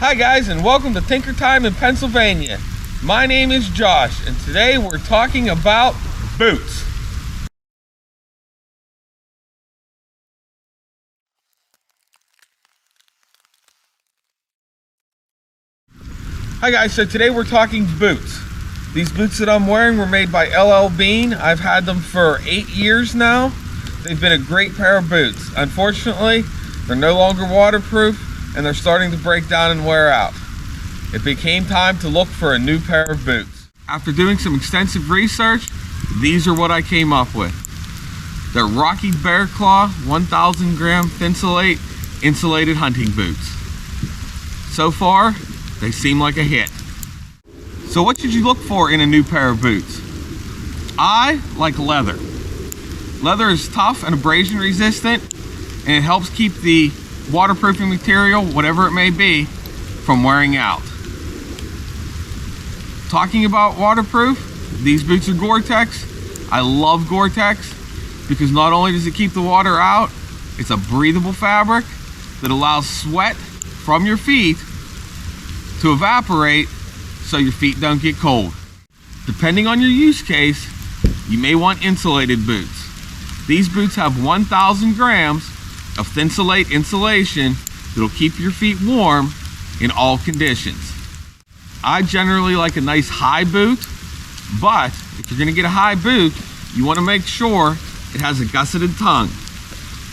Hi guys, and welcome to Tinker Time in Pennsylvania. My name is Josh, and today we're talking about boots. Hi guys, so today we're talking boots. These boots that I'm wearing were made by LL Bean. I've had them for 8 years now. They've been a great pair of boots. Unfortunately, they're no longer waterproof and they're starting to break down and wear out. It became time to look for a new pair of boots. After doing some extensive research, these are what I came up with. They're Rocky BearClaw 1000 gram Thinsulate insulated hunting boots. So far, they seem like a hit. So what should you look for in a new pair of boots? I like leather. Leather is tough and abrasion resistant, and it helps keep the waterproofing material, whatever it may be, from wearing out. Talking about waterproof, these boots are GORE-TEX. I love GORE-TEX because not only does it keep the water out, it's a breathable fabric that allows sweat from your feet to evaporate so your feet don't get cold. Depending on your use case, you may want insulated boots. These boots have 1,000 grams of Thinsulate insulation that'll keep your feet warm in all conditions. I generally like a nice high boot, but if you're gonna get a high boot, you wanna make sure it has a gusseted tongue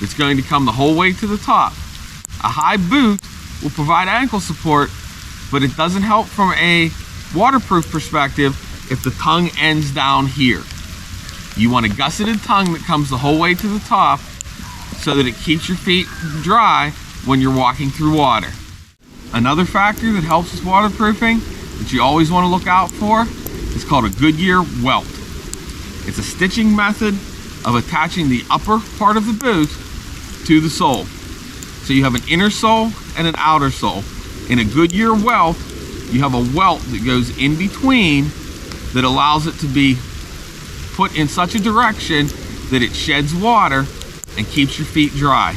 that's going to come the whole way to the top. A high boot will provide ankle support, but it doesn't help from a waterproof perspective if the tongue ends down here. You want a gusseted tongue that comes the whole way to the top so that it keeps your feet dry when you're walking through water. Another factor that helps with waterproofing that you always want to look out for is called a Goodyear welt. It's a stitching method of attaching the upper part of the boot to the sole. So you have an inner sole and an outer sole. In a Goodyear welt, you have a welt that goes in between that allows it to be put in such a direction that it sheds water and keeps your feet dry.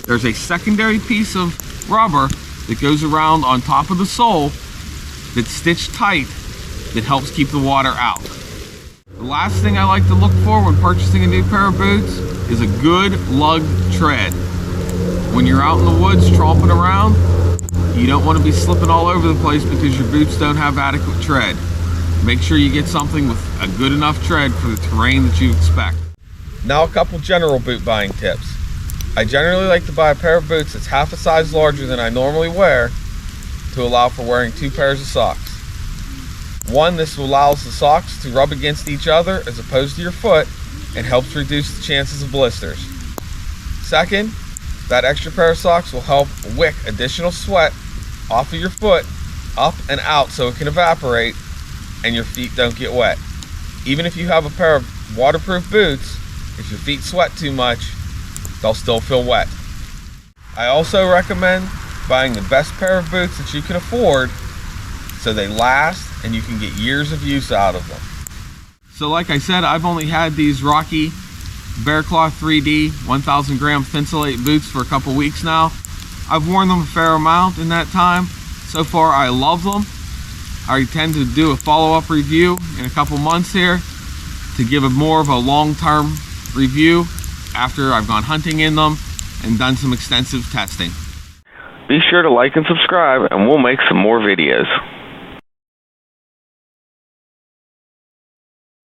There's a secondary piece of rubber that goes around on top of the sole that's stitched tight that helps keep the water out. The last thing I like to look for when purchasing a new pair of boots is a good lugged tread. When you're out in the woods tromping around, you don't want to be slipping all over the place because your boots don't have adequate tread. Make sure you get something with a good enough tread for the terrain that you expect. Now a couple general boot buying tips. I generally like to buy a pair of boots that's half a size larger than I normally wear to allow for wearing 2 pairs of socks. One, this allows the socks to rub against each other as opposed to your foot and helps reduce the chances of blisters. Second, that extra pair of socks will help wick additional sweat off of your foot up and out so it can evaporate and your feet don't get wet. Even if you have a pair of waterproof boots, if your feet sweat too much, they'll still feel wet. I also recommend buying the best pair of boots that you can afford so they last and you can get years of use out of them. So like I said, I've only had these Rocky BearClaw 3D 1000 gram Thinsulate boots for a couple weeks now. I've worn them a fair amount in that time. So far I love them. I intend to do a follow-up review in a couple months here to give more of a long-term review after I've gone hunting in them and done some extensive testing. Be sure to like and subscribe and we'll make some more videos.